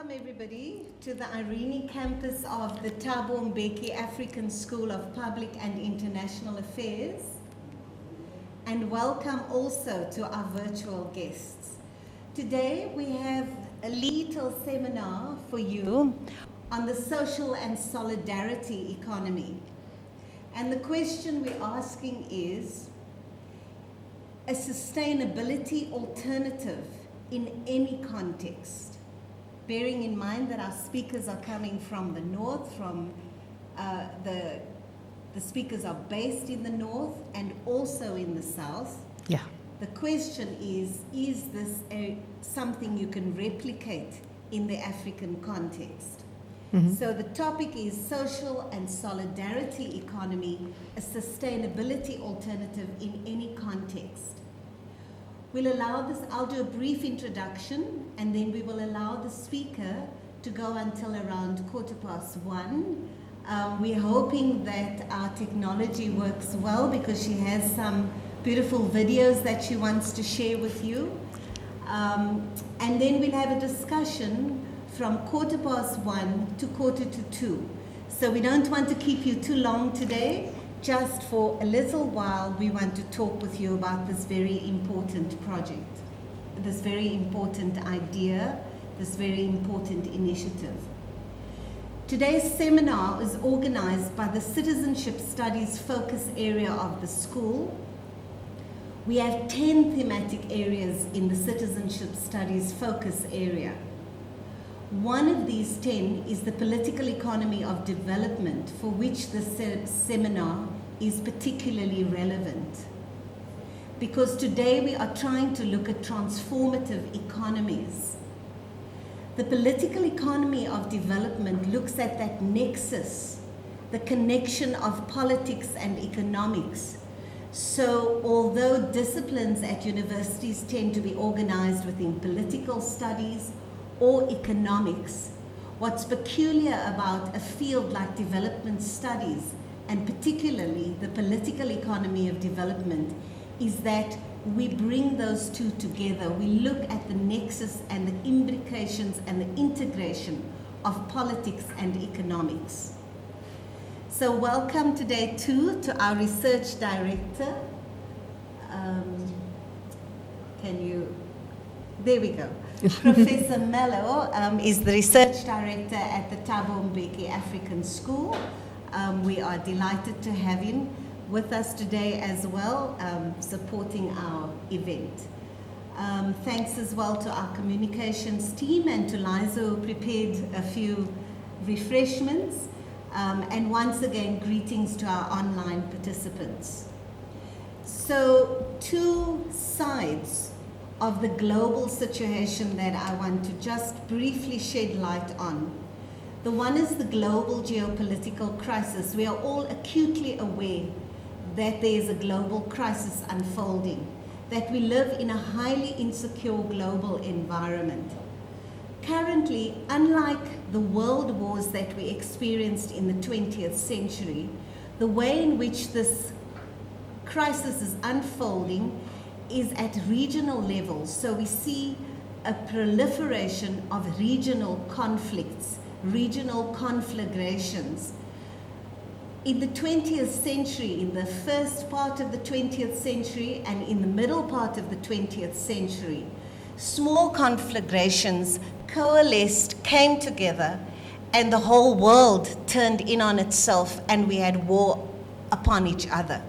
Welcome everybody to the Irene campus of the Thabo Mbeki African School of Public and International Affairs, and welcome also to our virtual guests. Today we have a little seminar for you on the social and solidarity economy. And the question we're asking is, a sustainability alternative in any context? Bearing in mind that our speakers are coming from the north, the speakers are based in the north and also in the south. Yeah. The question is this something you can replicate in the African context? Mm-hmm. So the topic is social and solidarity economy, a sustainability alternative in any context. We'll allow this, I'll do a brief introduction, and then we will allow the speaker to go until around 1:15. We're hoping that our technology works well because she has some beautiful videos that she wants to share with you. And then we'll have a discussion from 1:15 to 1:45. So we don't want to keep you too long today. Just for a little while, we want to talk with you about this very important project, this very important idea, this very important initiative. Today's seminar is organized by the Citizenship Studies focus area of the school. We have 10 thematic areas in the Citizenship Studies focus area. One of these 10 is the political economy of development, for which the seminar is particularly relevant. Because today we are trying to look at transformative economies. The political economy of development looks at that nexus, the connection of politics and economics. So although disciplines at universities tend to be organized within political studies or economics, what's peculiar about a field like development studies, and particularly the political economy of development, is that we bring those two together. We look at the nexus and the imbrications and the integration of politics and economics. So welcome today too to our research director. There we go. Professor Mello is the research director at the Thabo Mbeki African School. We are delighted to have him with us today as well, supporting our event. Thanks as well to our communications team and to Liza, who prepared a few refreshments. And once again, greetings to our online participants. So, two sides of the global situation that I want to just briefly shed light on. The one is the global geopolitical crisis. We are all acutely aware that there is a global crisis unfolding, that we live in a highly insecure global environment. Currently, unlike the world wars that we experienced in the 20th century, the way in which this crisis is unfolding is at regional levels. So we see a proliferation of regional conflicts, regional conflagrations. In the 20th century, in the first part of the 20th century and in the middle part of the 20th century, small conflagrations coalesced, came together, and the whole world turned in on itself and we had war upon each other.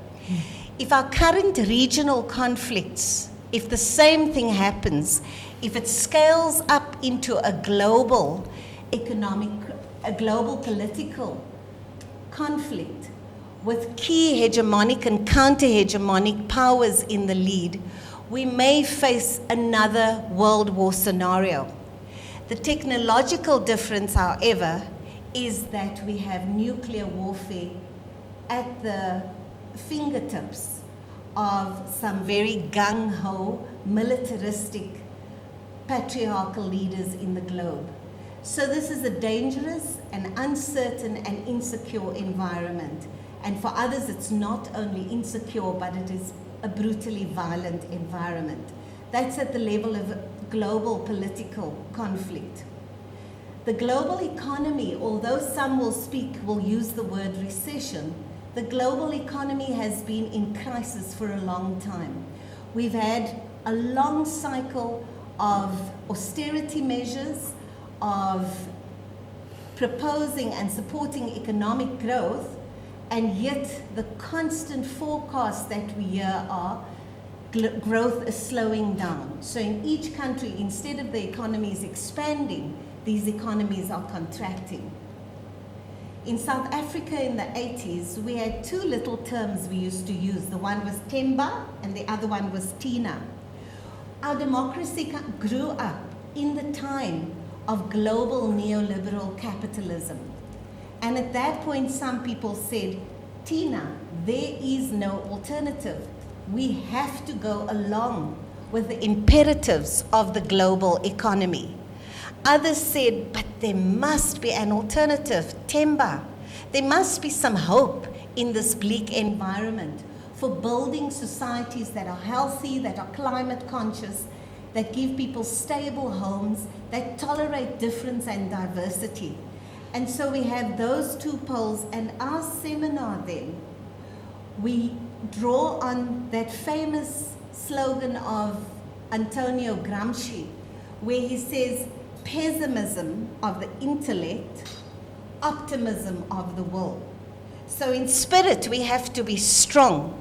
If our current regional conflicts, if the same thing happens, if it scales up into a global economic, a global political conflict with key hegemonic and counter-hegemonic powers in the lead, we may face another world war scenario. The technological difference, however, is that we have nuclear warfare at the fingertips of some very gung-ho, militaristic, patriarchal leaders in the globe. So this is a dangerous and uncertain and insecure environment. And for others, it's not only insecure, but it is a brutally violent environment. That's at the level of global political conflict. The global economy, although some will use the word recession, the global economy has been in crisis for a long time. We've had a long cycle of austerity measures, of proposing and supporting economic growth, and yet the constant forecasts that we hear are growth is slowing down. So in each country, instead of the economies expanding, these economies are contracting. In South Africa in the 80s, we had two little terms we used to use. The one was Themba and the other one was Tina. Our democracy grew up in the time of global neoliberal capitalism. And at that point, some people said, Tina, there is no alternative. We have to go along with the imperatives of the global economy. Others said, but there must be an alternative, Themba. There must be some hope in this bleak environment for building societies that are healthy, that are climate conscious, that give people stable homes, that tolerate difference and diversity. And so we have those two poles, and our seminar then, we draw on that famous slogan of Antonio Gramsci, where he says, pessimism of the intellect, optimism of the will. So in spirit, we have to be strong.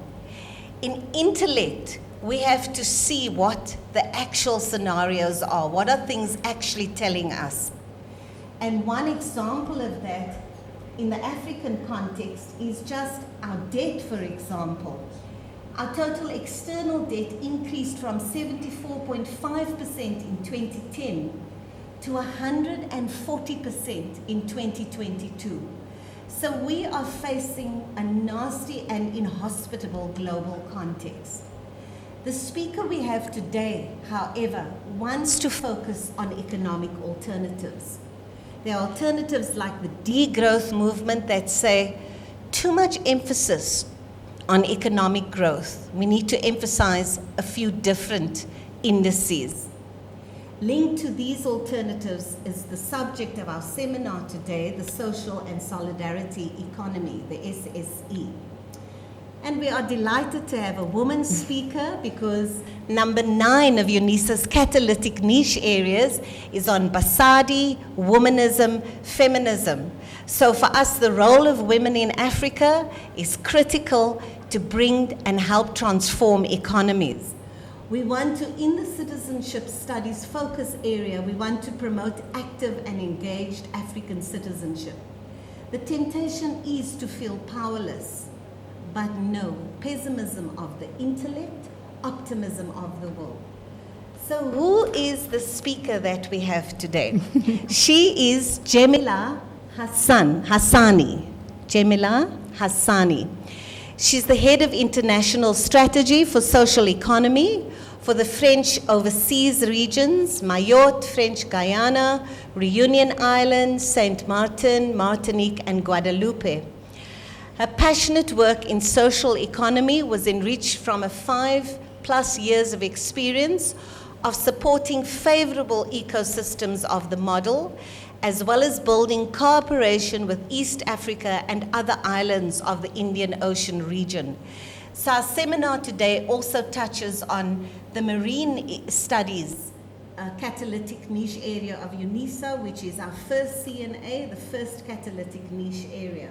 In intellect, we have to see what the actual scenarios are. What are things actually telling us? And one example of that in the African context is just our debt, for example. Our total external debt increased from 74.5% in 2010 to 140% in 2022. So we are facing a nasty and inhospitable global context. The speaker we have today, however, wants to focus on economic alternatives. There are alternatives like the degrowth movement that say too much emphasis on economic growth. We need to emphasize a few different indices. Linked to these alternatives is the subject of our seminar today, the Social and Solidarity Economy, the SSE. And we are delighted to have a woman speaker because number 9 of UNISA's catalytic niche areas is on Basadi, womanism, feminism. So for us, the role of women in Africa is critical to bring and help transform economies. We want to, in the citizenship studies focus area, we want to promote active and engaged African citizenship. The temptation is to feel powerless, but no, pessimism of the intellect, optimism of the will. So who is the speaker that we have today? She is Djémilah HASSANI. Djémilah HASSANI. She's the head of international strategy for social economy for the French overseas regions, Mayotte, French Guiana, Reunion Islands, Sint Maarten, Martinique, and Guadeloupe. Her passionate work in social economy was enriched from a 5+ years of experience of supporting favorable ecosystems of the model, as well as building cooperation with East Africa and other islands of the Indian Ocean region. So our seminar today also touches on the marine studies catalytic niche area of UNISA, which is our first CNA, the first catalytic niche area.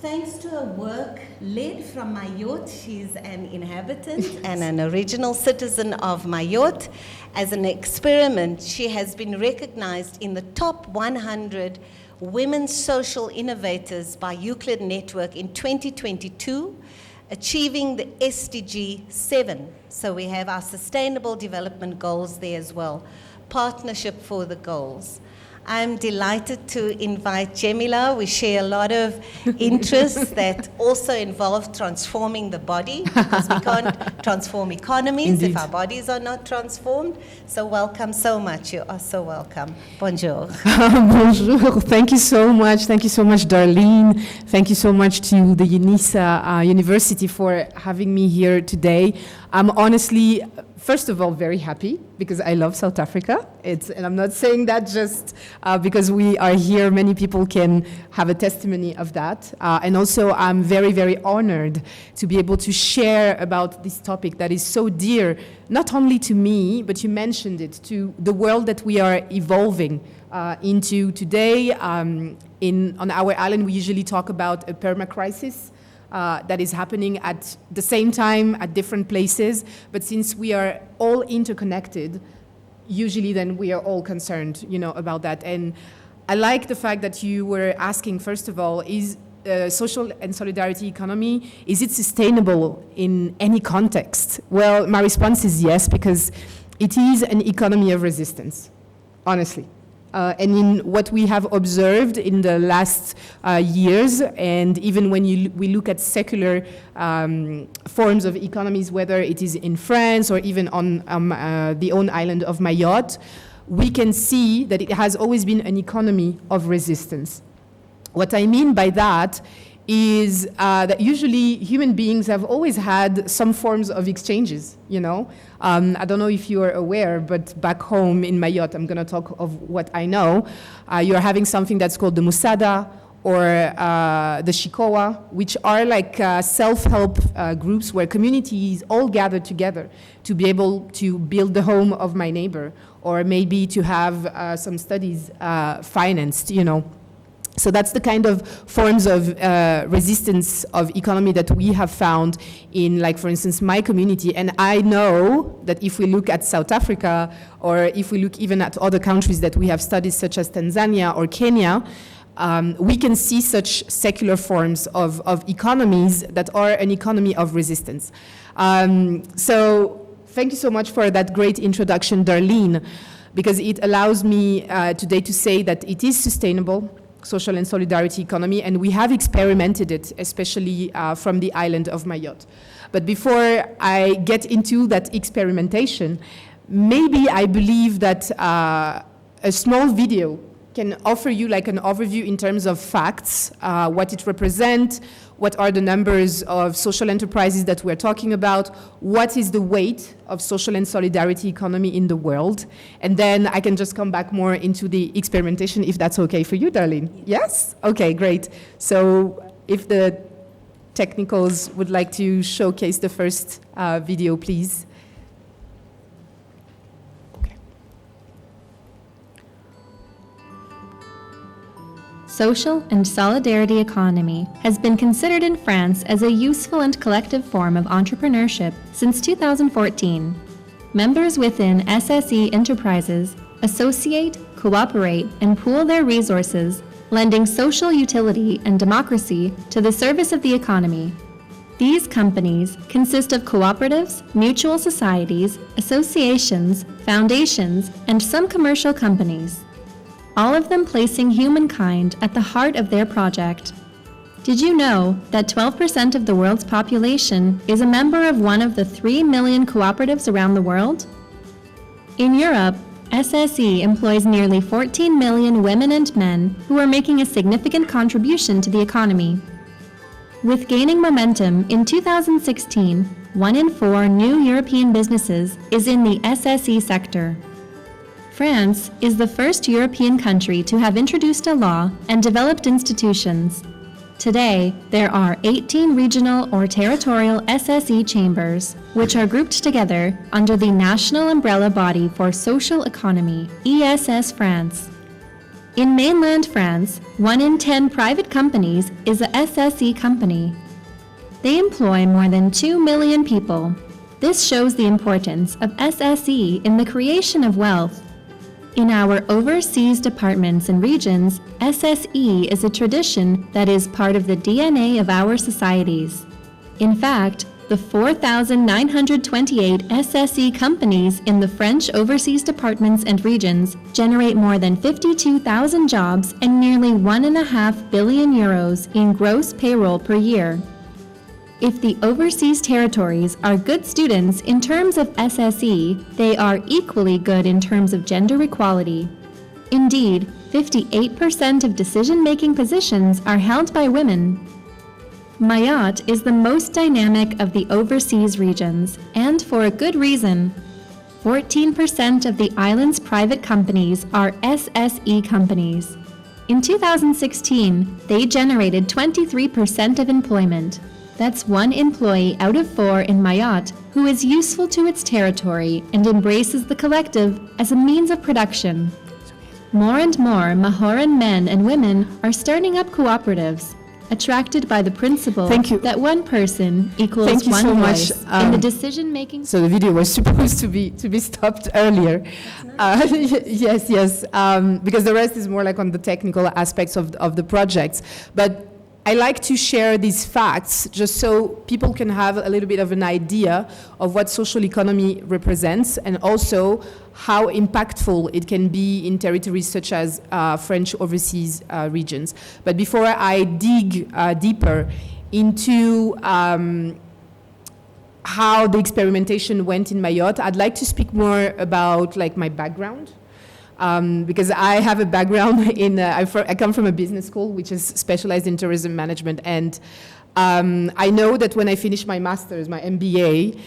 Thanks to her work led from Mayotte, she's an inhabitant and an original citizen of Mayotte. As an experiment, she has been recognized in the top 100 women social innovators by Euclid Network in 2022, achieving the SDG 7. So we have our sustainable development goals there as well, partnership for the goals. I'm delighted to invite Djémilah. We share a lot of interests that also involve transforming the body, because we can't transform economies Indeed. if our bodies are not transformed. So welcome so much. You are so welcome. Bonjour. Bonjour. Thank you so much. Thank you so much, Darlene. Thank you so much to the UNISA University for having me here today. I'm honestly First of all, very happy because I love South Africa. And I'm not saying that just because we are here, many people can have a testimony of that. And also, I'm very, very honored to be able to share about this topic that is so dear, not only to me, but you mentioned it, to the world that we are evolving into today. On our island, we usually talk about a perma-crisis. That is happening at the same time at different places, but since we are all interconnected, usually then we are all concerned, about that. And I like the fact that you were asking, first of all, is social and solidarity economy, is it sustainable in any context? Well, my response is yes, because it is an economy of resistance, honestly. And in what we have observed in the last years, and even when we look at secular forms of economies, whether it is in France or even on the own island of Mayotte, we can see that it has always been an economy of resistance. What I mean by that is that usually human beings have always had some forms of exchanges, I don't know if you are aware, but back home in Mayotte, I'm going to talk of what I know. You're having something that's called the Musada or the Shikowa, which are like self-help groups where communities all gather together to be able to build the home of my neighbor, or maybe to have some studies financed, So that's the kind of forms of resistance of economy that we have found in, like, for instance, my community. And I know that if we look at South Africa, or if we look even at other countries that we have studied, such as Tanzania or Kenya, we can see such secular forms of economies that are an economy of resistance. So thank you so much for that great introduction, Darlene, because it allows me today to say that it is sustainable, social and solidarity economy, and we have experimented it, especially from the island of Mayotte. But before I get into that experimentation, maybe I believe that a small video can offer you like an overview in terms of facts, what it represents, what are the numbers of social enterprises that we're talking about, what is the weight of social and solidarity economy in the world, and then I can just come back more into the experimentation, if that's okay for you, Darlene. Yes? Okay, great. So if the technicals would like to showcase the first video, please. Social and solidarity economy has been considered in France as a useful and collective form of entrepreneurship since 2014. Members within SSE enterprises associate, cooperate, and pool their resources, lending social utility and democracy to the service of the economy. These companies consist of cooperatives, mutual societies, associations, foundations, and some commercial companies, all of them placing humankind at the heart of their project. Did you know that 12% of the world's population is a member of one of the 3 million cooperatives around the world? In Europe, SSE employs nearly 14 million women and men who are making a significant contribution to the economy. With gaining momentum, in 2016, 1 in 4 new European businesses is in the SSE sector. France is the first European country to have introduced a law and developed institutions. Today, there are 18 regional or territorial SSE chambers, which are grouped together under the National Umbrella Body for Social Economy, ESS France. In mainland France, 1 in 10 private companies is a SSE company. They employ more than 2 million people. This shows the importance of SSE in the creation of wealth. In our overseas departments and regions, SSE is a tradition that is part of the DNA of our societies. In fact, the 4,928 SSE companies in the French overseas departments and regions generate more than 52,000 jobs and nearly 1.5 billion euros in gross payroll per year. If the overseas territories are good students in terms of SSE, they are equally good in terms of gender equality. Indeed, 58% of decision-making positions are held by women. Mayotte is the most dynamic of the overseas regions, and for a good reason. 14% of the island's private companies are SSE companies. In 2016, they generated 23% of employment. That's 1 employee out of 4 in Mayotte who is useful to its territory and embraces the collective as a means of production. More and more Mahoran men and women are starting up cooperatives, attracted by the principle that one person equals one so voice much. in the decision-making. So the video was supposed to be stopped earlier. Yes, because the rest is more like on the technical aspects of the projects. But I like to share these facts just so people can have a little bit of an idea of what social economy represents and also how impactful it can be in territories such as French overseas regions. But before I dig deeper into how the experimentation went in Mayotte, I'd like to speak more about like my background. Because I have a background in, I come from a business school which is specialized in tourism management, and I know that when I finished my master's, my MBA,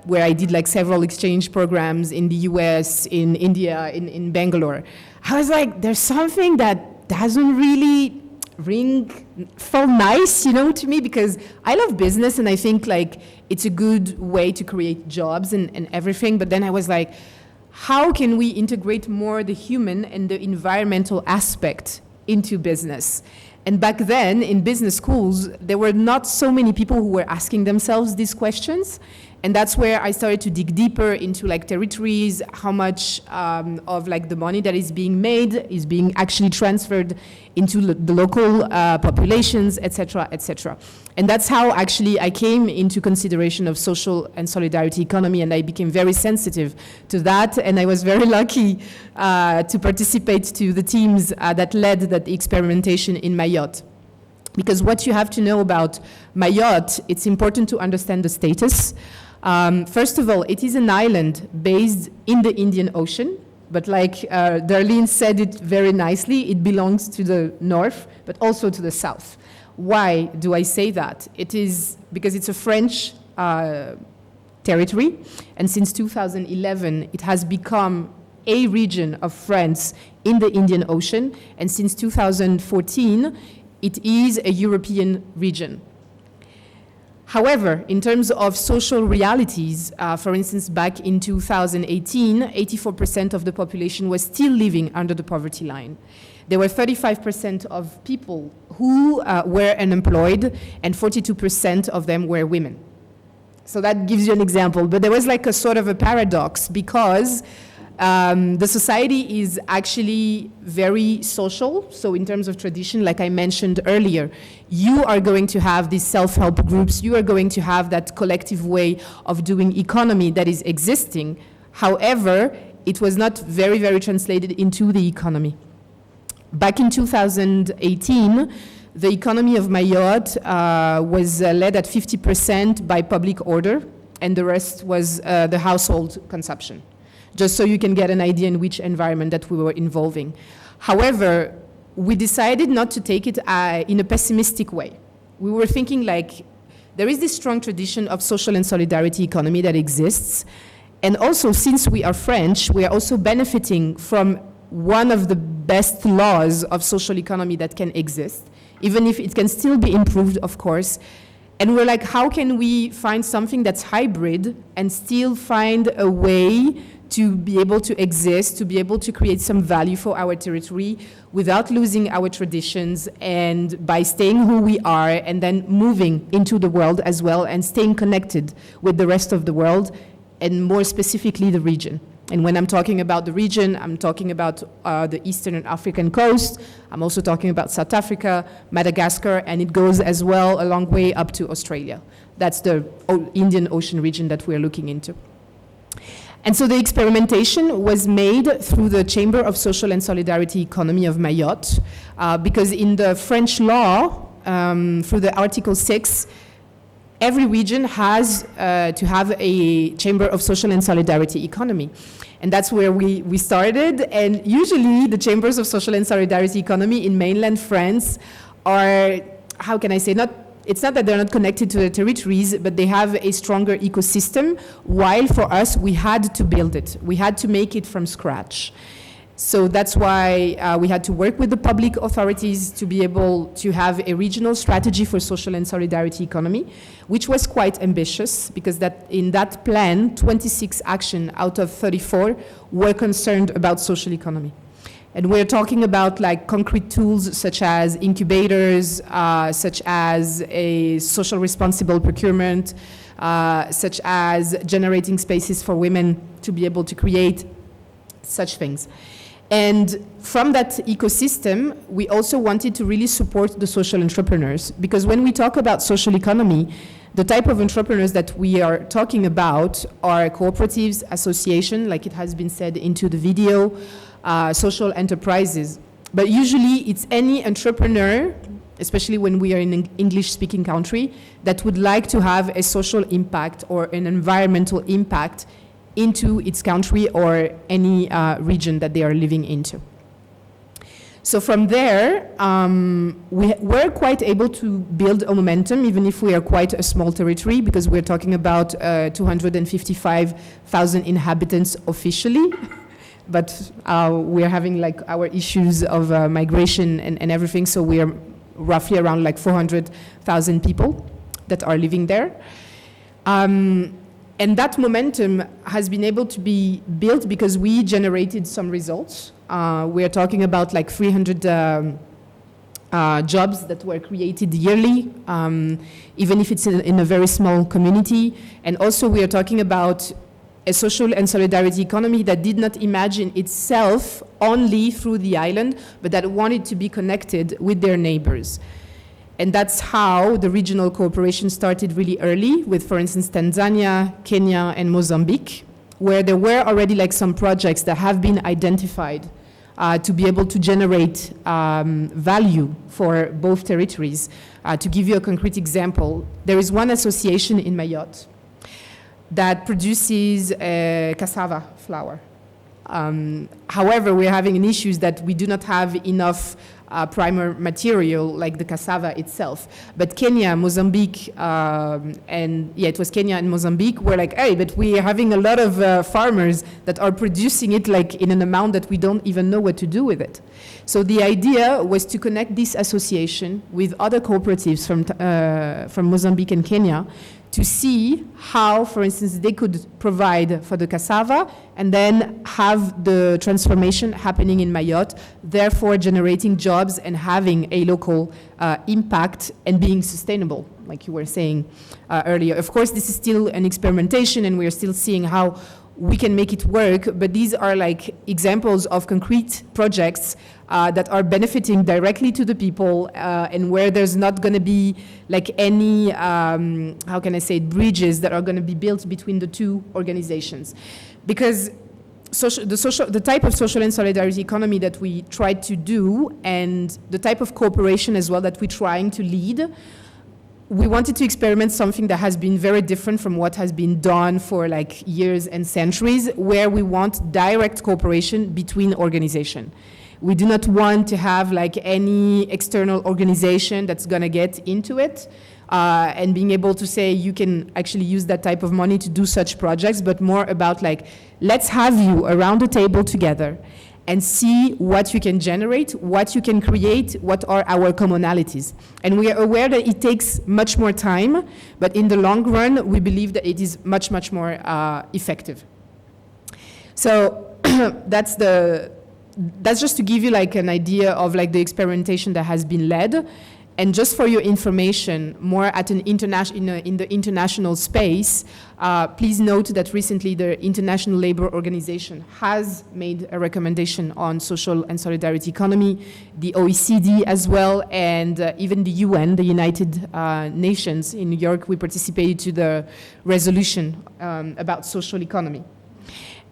where I did like several exchange programs in the US, in India, in Bangalore, I was like, there's something that doesn't really feel nice, to me, because I love business and I think like it's a good way to create jobs and everything, but then I was like, how can we integrate more the human and the environmental aspect into business? And back then, in business schools, there were not so many people who were asking themselves these questions. And that's where I started to dig deeper into like territories, how much of like the money that is being made is being actually transferred into the local populations, et cetera, et cetera. And that's how actually I came into consideration of social and solidarity economy, and I became very sensitive to that. And I was very lucky to participate to the teams that led that experimentation in Mayotte. Because what you have to know about Mayotte, it's important to understand the status. First of all, it is an island based in the Indian Ocean, but like Darlene said it very nicely, it belongs to the north, but also to the south. Why do I say that? It is because it's a French territory, and since 2011, it has become a region of France in the Indian Ocean, and since 2014, it is a European region. However, in terms of social realities, for instance, back in 2018, 84% of the population was still living under the poverty line. There were 35% of people who were unemployed, and 42% of them were women. So that gives you an example. But there was like a sort of a paradox, because the society is actually very social. So in terms of tradition, like I mentioned earlier, you are going to have these self-help groups, you are going to have that collective way of doing economy that is existing. However, it was not very, very translated into the economy. Back in 2018, the economy of Mayotte was led at 50% by public order, and the rest was the household consumption, just so you can get an idea in which environment that we were involving. However, we decided not to take it in a pessimistic way. We were thinking like, there is this strong tradition of social and solidarity economy that exists, and also since we are French, we are also benefiting from one of the best laws of social economy that can exist, even if it can still be improved, of course. And we're like, how can we find something that's hybrid and still find a way to be able to exist, to be able to create some value for our territory without losing our traditions, and by staying who we are and then moving into the world as well and staying connected with the rest of the world, and more specifically the region. And when I'm talking about the region, I'm talking about the Eastern and African coast. I'm also talking about South Africa, Madagascar, and it goes as well a long way up to Australia. That's the Indian Ocean region that we're looking into. And so the experimentation was made through the Chamber of Social and Solidarity Economy of Mayotte, because in the French law, through the Article 6, every region has to have a Chamber of Social and Solidarity Economy. And that's where we started. And usually the Chambers of Social and Solidarity Economy in mainland France are, how can I say, not it's not that they're not connected to the territories, but they have a stronger ecosystem, while for us, we had to build it. We had to make it from scratch. So that's why we had to work with the public authorities to be able to have a regional strategy for social and solidarity economy, which was quite ambitious, because in that plan, 26 actions out of 34 were concerned about social economy. And we're talking about like concrete tools such as incubators, such as a social responsible procurement, such as generating spaces for women to be able to create such things. And from that ecosystem, we also wanted to really support the social entrepreneurs, because when we talk about social economy, the type of entrepreneurs that we are talking about are cooperatives, associations, like it has been said into the video, social enterprises. But usually it's any entrepreneur, especially when we are in an English-speaking country, that would like to have a social impact or an environmental impact into its country or any region that they are living into. So from there, we were quite able to build a momentum, even if we are quite a small territory, because we're talking about 255,000 inhabitants officially. But we're having like our issues of migration and everything, so we are roughly around like 400,000 people that are living there. And that momentum has been able to be built because we generated some results. We are talking about like 300 jobs that were created yearly, even if it's in a very small community. And also we are talking about a social and solidarity economy that did not imagine itself only through the island, but that wanted to be connected with their neighbors. And that's how the regional cooperation started really early with, for instance, Tanzania, Kenya, and Mozambique, where there were already like some projects that have been identified to be able to generate value for both territories. To give you a concrete example, there is one association in Mayotte that produces cassava flour. However, we're having an issue that we do not have enough primer material like the cassava itself. But Kenya, Mozambique, it was Kenya and Mozambique were like, hey, but we are having a lot of farmers that are producing it like in an amount that we don't even know what to do with it. So the idea was to connect this association with other cooperatives from Mozambique and Kenya to see how, for instance, they could provide for the cassava and then have the transformation happening in Mayotte, therefore generating jobs and having a local impact and being sustainable, like you were saying earlier. Of course, this is still an experimentation and we are still seeing how we can make it work, but these are like examples of concrete projects that are benefiting directly to the people and where there's not going to be like any, how can I say, bridges that are going to be built between the two organizations. Because the type of social and solidarity economy that we try to do and the type of cooperation as well that we're trying to lead, we wanted to experiment something that has been very different from what has been done for like years and centuries, where we want direct cooperation between organizations. We do not want to have like any external organization that's going to get into it and being able to say you can actually use that type of money to do such projects, but more about like, let's have you around the table together and see what you can generate, what you can create, what are our commonalities. And we are aware that it takes much more time, but in the long run, we believe that it is much, much more effective. So that's just to give you like an idea of like the experimentation that has been led. And just for your information, more at an in the international space, please note that recently the International Labour Organization has made a recommendation on social and solidarity economy, the OECD as well, and even the UN, the United Nations. In New York, we participated to the resolution about social economy.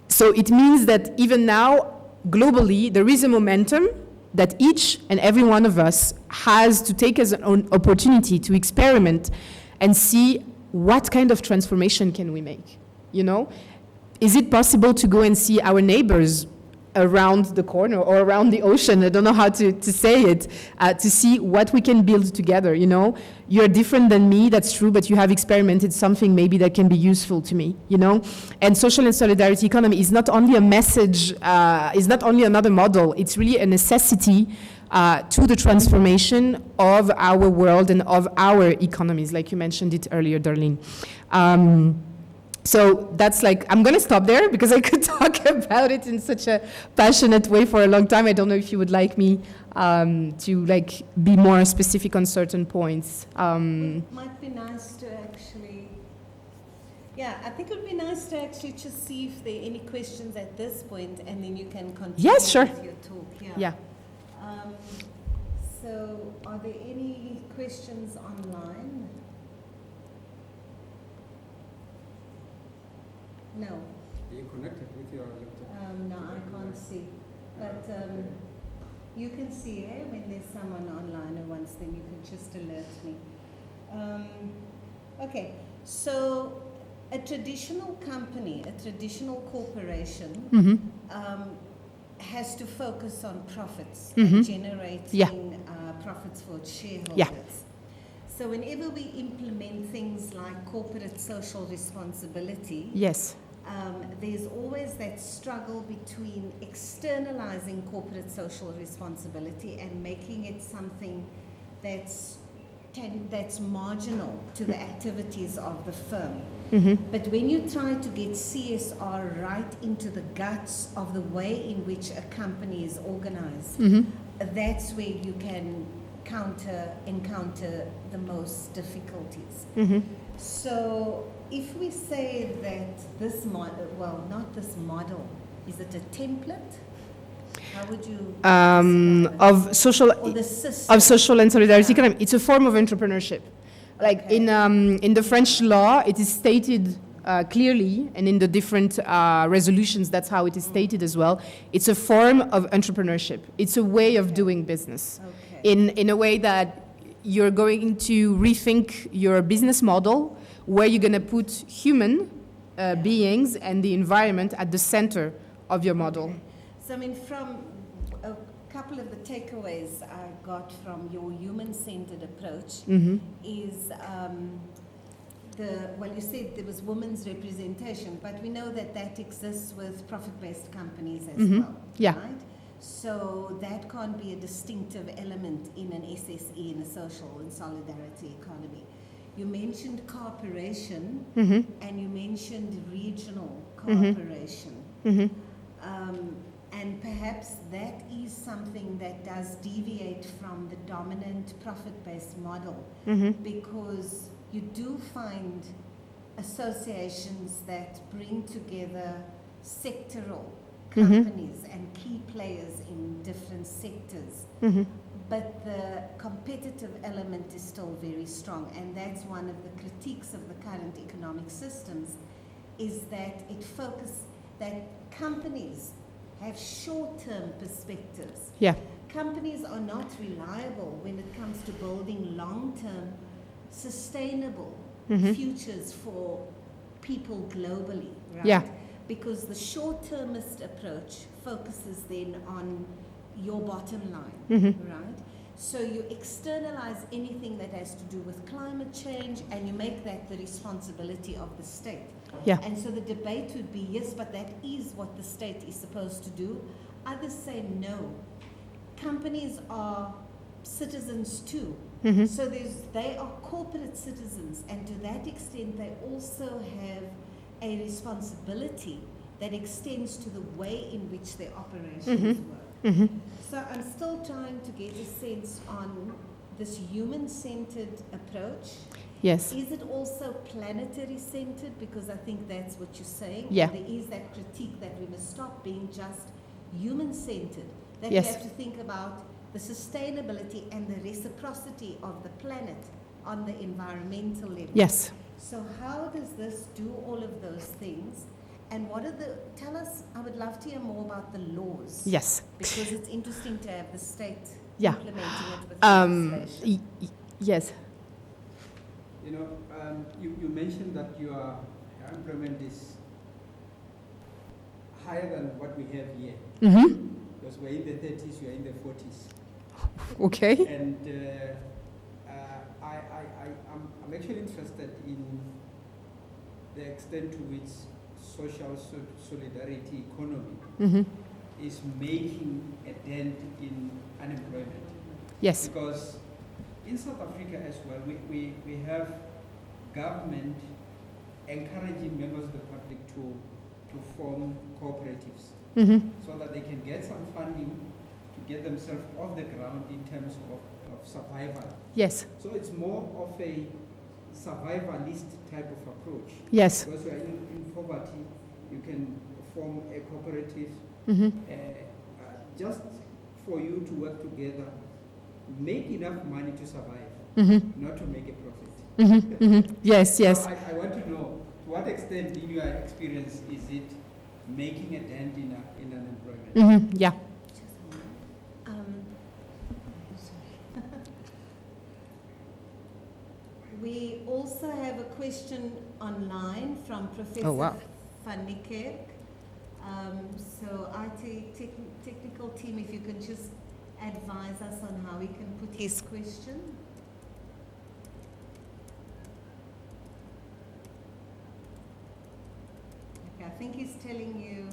So it means that even now, globally, there is a momentum that each and every one of us has to take as an opportunity to experiment and see what kind of transformation can we make, you know? Is it possible to go and see our neighbors around the corner or around the ocean, I don't know how to say it, to see what we can build together, you know. You're different than me, that's true, but you have experimented something maybe that can be useful to me, you know. And social and solidarity economy is not only a message, is not only another model, it's really a necessity to the transformation of our world and of our economies, like you mentioned it earlier, Darlene. So that's like, I'm going to stop there because I could talk about it in such a passionate way for a long time. I don't know if you would like me to like be more specific on certain points. It might be nice to actually, yeah, I think it would be nice to actually just see if there are any questions at this point, and then you can continue Yes, sure. with your talk. Yeah. So are there any questions online? No. Are you connected with your laptop? No, I can't see. But you can see when there's someone online who wants them, you can just alert me. Okay, so a traditional company, a traditional corporation has to focus on profits and generating profits for its shareholders. Yeah. So whenever we implement things like corporate social responsibility, Yes. There's always that struggle between externalizing corporate social responsibility and making it something that's marginal to the activities of the firm. But when you try to get CSR right into the guts of the way in which a company is organized, that's where you can encounter the most difficulties. So if we say that this model, well, not this model, is it a template? How would you describe it? Of social Or the system? of social and solidarity economy. It's a form of entrepreneurship. Like Okay. in the French law, it is stated clearly, and in the different resolutions, that's how it is stated as well. It's a form of entrepreneurship. It's a way of doing business. Okay. In a way that you're going to rethink your business model, where you're going to put human beings and the environment at the center of your model. Okay. So I mean, from a couple of the takeaways I got from your human-centered approach is well, you said there was women's representation, but we know that that exists with profit-based companies as well, Yeah. right? So that can't be a distinctive element in an SSE, in a social and solidarity economy. You mentioned cooperation, and you mentioned regional cooperation. And perhaps that is something that does deviate from the dominant profit-based model, because you do find associations that bring together sectoral companies and key players in different sectors. But the competitive element is still very strong, and that's one of the critiques of the current economic systems, is that that companies have short-term perspectives. Yeah. Companies are not reliable when it comes to building long-term, sustainable futures for people globally, right? Yeah. Because the short-termist approach focuses then on your bottom line, right? So you externalize anything that has to do with climate change, and you make that the responsibility of the state. Yeah. And so the debate would be, yes, but that is what the state is supposed to do. Others say no. Companies are citizens too. So they are corporate citizens, and to that extent they also have a responsibility that extends to the way in which their operations work. So I'm still trying to get a sense on this human-centered approach. Yes. Is it also planetary-centered? Because I think that's what you're saying. Yeah. There is that critique that we must stop being just human-centered, that Yes. we have to think about the sustainability and the reciprocity of the planet on the environmental level. Yes. So how does this do all of those things? And tell us, I would love to hear more about the laws. Yes. Because it's interesting to have the state Yeah. implementing it with legislation. Yes. You know, you mentioned that you implement this higher than what we have here. Mm-hmm. Because we're in the 30s, we're in the 40s. Okay. And I'm actually interested in the extent to which social solidarity economy Mm-hmm. is making a dent in unemployment. Yes. Because in South Africa as well, we have government encouraging members of the public to form cooperatives Mm-hmm. so that they can get some funding to get themselves off the ground in terms of survival. Yes. So it's more of a survivalist type of approach. Yes. Because you are in poverty, you can form a cooperative Mm-hmm. just for you to work together, make enough money to survive, Mm-hmm. not to make a profit. Mm-hmm. Mm-hmm. Yes. Yes. So I want to know, to what extent in your experience is it making a dent in unemployment? Mm-hmm. Yeah. We also have a question online from Professor Oh, wow. Van Niekerk. So technical team, if you can just advise us on how we can put his question. Okay, I think he's telling you,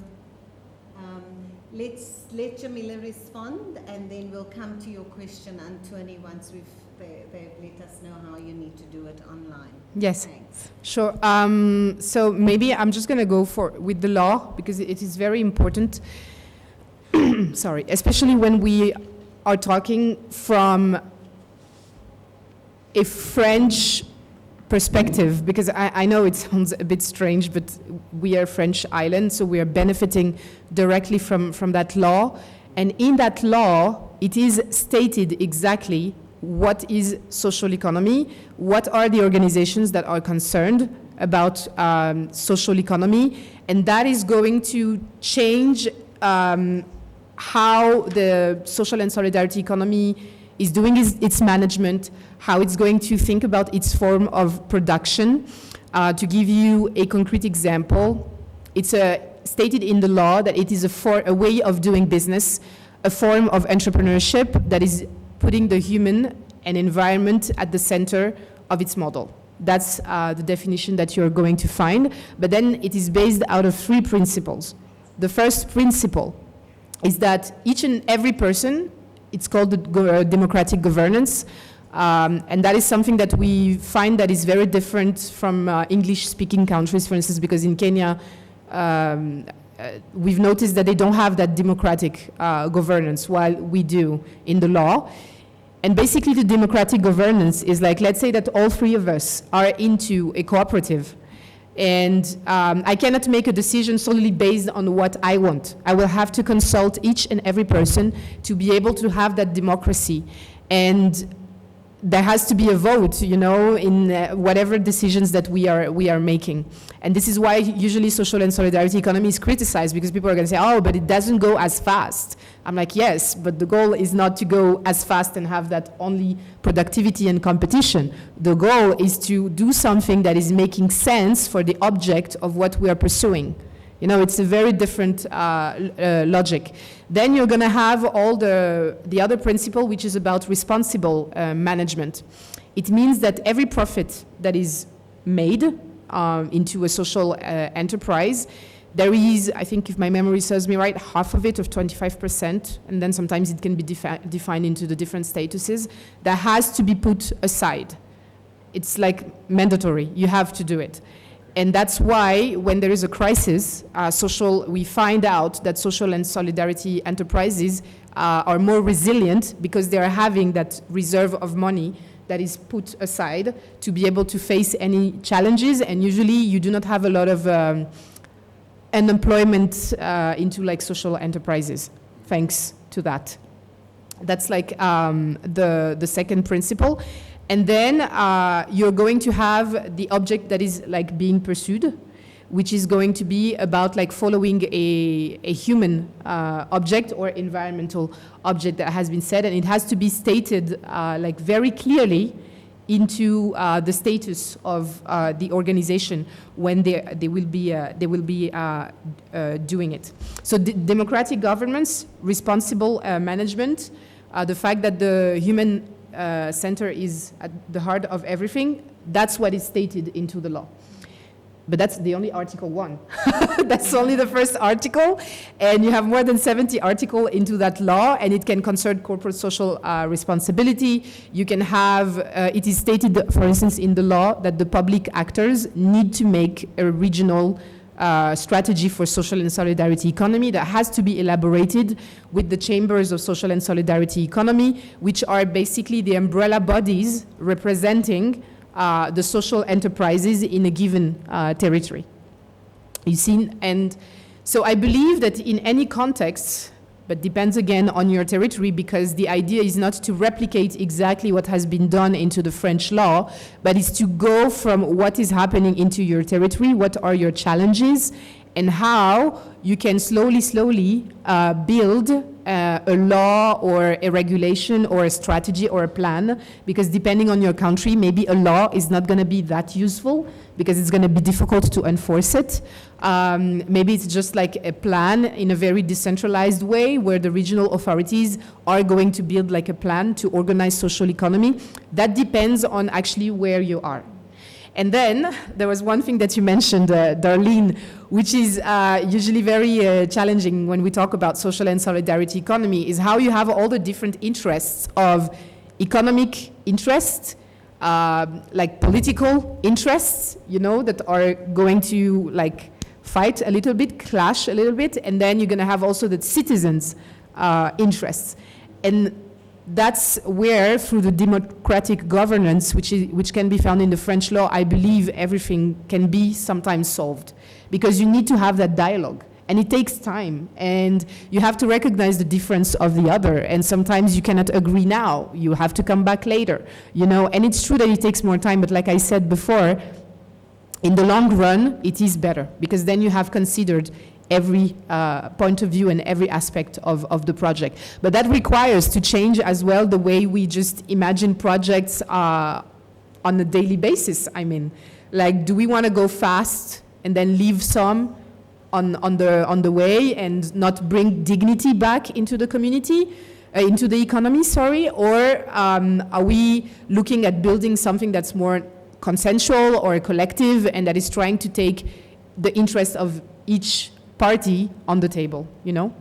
let's let Djémilah respond, and then we'll come to your question, Antoni, once they've let us know how you need to do it online. Yes. Thanks. Sure. So maybe I'm just going to go with the law because it is very important. Sorry, especially when we are talking from a French perspective, because I know it sounds a bit strange, but we are a French island, so we are benefiting directly from that law. And in that law, it is stated exactly what is social economy, what are the organizations that are concerned about social economy, and that is going to change how the social and solidarity economy is doing its management, how it's going to think about its form of production. To give you a concrete example, it's stated in the law that it is a way of doing business, a form of entrepreneurship that is putting the human and environment at the center of its model. That's the definition that you're going to find. But then it is based out of 3 principles. The first principle is that each and every person, it's called the democratic governance, and that is something that we find that is very different from English-speaking countries, for instance, because in Kenya, we've noticed that they don't have that democratic governance, while we do in the law. And basically the democratic governance is like, let's say that all 3 of us are into a cooperative, and I cannot make a decision solely based on what I want. I will have to consult each and every person to be able to have that democracy. And there has to be a vote, you know, in whatever decisions that we are making. And this is why usually social and solidarity economy is criticized, because people are going to say, oh, but it doesn't go as fast. I'm like, yes, but the goal is not to go as fast and have that only productivity and competition. The goal is to do something that is making sense for the object of what we are pursuing. You know, it's a very different logic. Then you're going to have all the other principle, which is about responsible management. It means that every profit that is made into a social enterprise, there is, I think if my memory serves me right, half of it, of 25%, and then sometimes it can be defined into the different statuses, that has to be put aside. It's like mandatory, you have to do it. And that's why when there is a crisis, we find out that social and solidarity enterprises are more resilient because they are having that reserve of money that is put aside to be able to face any challenges. And usually you do not have a lot of unemployment into like social enterprises, thanks to that. That's like the second principle. And then you're going to have the object that is like being pursued, which is going to be about like following a human object or environmental object that has been said, and it has to be stated like very clearly into the status of the organization when they will be doing it. So democratic governments, responsible management, the fact that the human center is at the heart of everything, that's what is stated into the law. But that's the only Article 1. That's only the first article, and you have more than 70 articles into that law, and it can concern corporate social responsibility. You can have, it is stated, for instance, in the law that the public actors need to make a regional strategy for social and solidarity economy that has to be elaborated with the chambers of social and solidarity economy, which are basically the umbrella bodies representing the social enterprises in a given territory. You see, and so I believe that in any context, but depends again on your territory, because the idea is not to replicate exactly what has been done into the French law, but is to go from what is happening into your territory, what are your challenges, and how you can slowly build a law or a regulation or a strategy or a plan, because depending on your country, maybe a law is not going to be that useful because it's going to be difficult to enforce it. Maybe it's just like a plan in a very decentralized way where the regional authorities are going to build like a plan to organize social economy. That depends on actually where you are. And then there was one thing that you mentioned, Darlene, which is usually very challenging when we talk about social and solidarity economy, is how you have all the different interests of economic interests, like political interests, you know, that are going to like fight a little bit, clash a little bit, and then you're going to have also the citizens' interests. And that's where, through the democratic governance, which can be found in the French law, I believe everything can be sometimes solved. Because you need to have that dialogue. And it takes time. And you have to recognize the difference of the other. And sometimes you cannot agree now. You have to come back later. You know, and it's true that it takes more time. But like I said before, in the long run, it is better. Because then you have considered every point of view and every aspect of the project. But that requires to change as well the way we just imagine projects on a daily basis. I mean, like, do we want to go fast and then leave some on the way and not bring dignity back into the community, into the economy, sorry? Or are we looking at building something that's more consensual or collective and that is trying to take the interest of each party on the table, you know?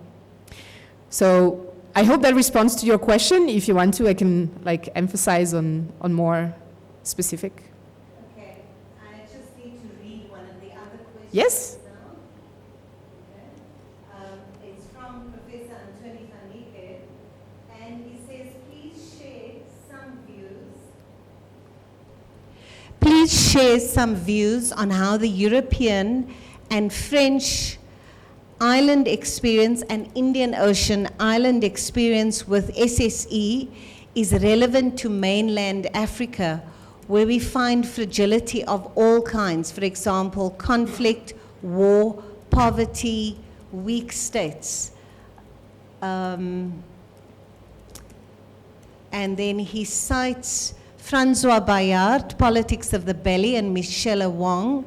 So I hope that responds to your question. If you want to, I can like emphasize on more specific. Okay, I just need to read one of the other questions. Yes? Now. Okay. It's from Professor Anthony Fanike, and he says, please share some views on how the European and French island experience and Indian Ocean island experience with SSE is relevant to mainland Africa, where we find fragility of all kinds, for example, conflict, war, poverty, weak states. And then he cites Francois Bayard, Politics of the Belly, and Michela Wong,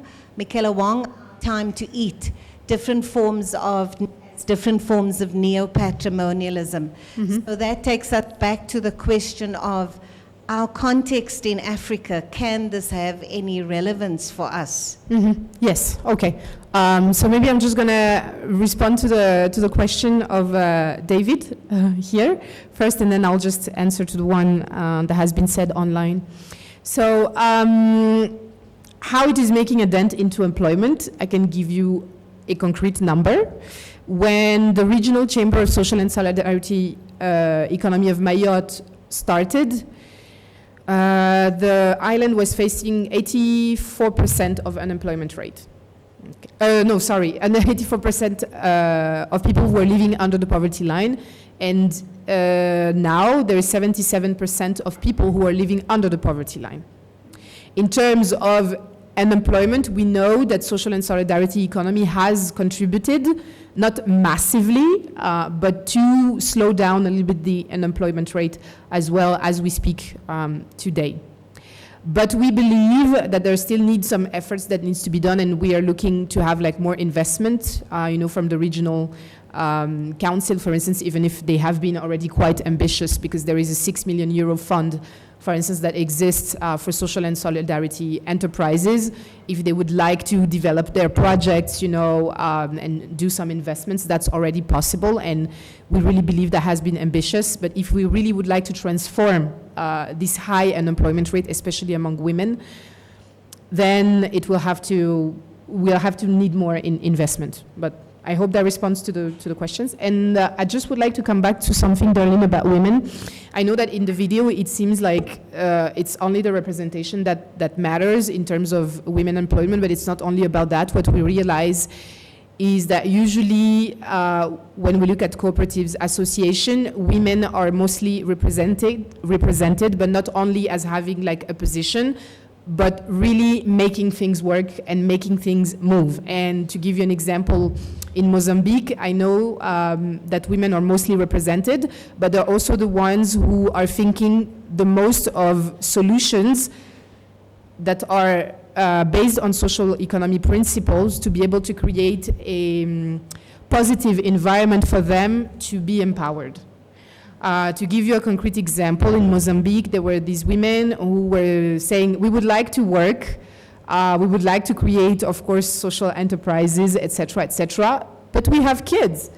Time to Eat, different forms of neo-patrimonialism. Mm-hmm. So that takes us back to the question of our context in Africa. Can this have any relevance for us? Mm-hmm. Yes. Okay. So maybe I'm just going to respond to the question of David here first, and then I'll just answer to the one that has been said online. So how it is making a dent into employment, I can give you a concrete number. When the Regional Chamber of Social and Solidarity Economy of Mayotte started, the island was facing 84% of unemployment rate. Okay. No, sorry, and 84% of people who were living under the poverty line, and now there is 77% of people who are living under the poverty line. In terms of unemployment, we know that social and solidarity economy has contributed, not massively, but to slow down a little bit the unemployment rate as well as we speak today. But we believe that there still needs some efforts that needs to be done, and we are looking to have like more investment, from the regional council, for instance, even if they have been already quite ambitious, because there is a €6 million fund, for instance, that exists for social and solidarity enterprises. If they would like to develop their projects, and do some investments, that's already possible. And we really believe that has been ambitious. But if we really would like to transform this high unemployment rate, especially among women, then we'll have to need more investment. But I hope that responds to the questions. And I just would like to come back to something, Darlene, about women. I know that in the video it seems like it's only the representation that matters in terms of women employment, but it's not only about that. What we realize is that usually when we look at cooperatives association, women are mostly represented, but not only as having like a position, but really making things work and making things move. And to give you an example, in Mozambique, I know that women are mostly represented, but they're also the ones who are thinking the most of solutions that are based on social economy principles to be able to create a positive environment for them to be empowered. To give you a concrete example, in Mozambique, there were these women who were saying, we would like to work, we would like to create, of course, social enterprises, etc., but we have kids,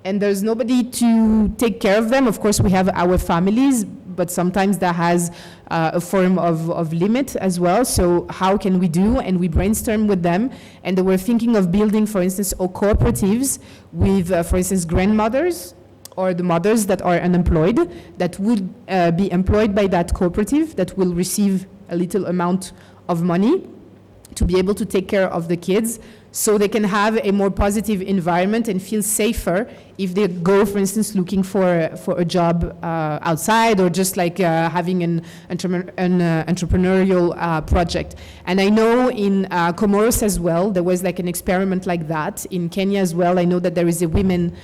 and there's nobody to take care of them. Of course, we have our families, but sometimes that has a form of limit as well. So how can we do? And we brainstormed with them, and they were thinking of building, for instance, cooperatives with, for instance, grandmothers, or the mothers that are unemployed, that would be employed by that cooperative, that will receive a little amount of money to be able to take care of the kids, so they can have a more positive environment and feel safer if they go, for instance, looking for a job outside, or just like having an entrepreneurial project. And I know in Comoros as well, there was like an experiment like that. In Kenya as well, I know that there is a women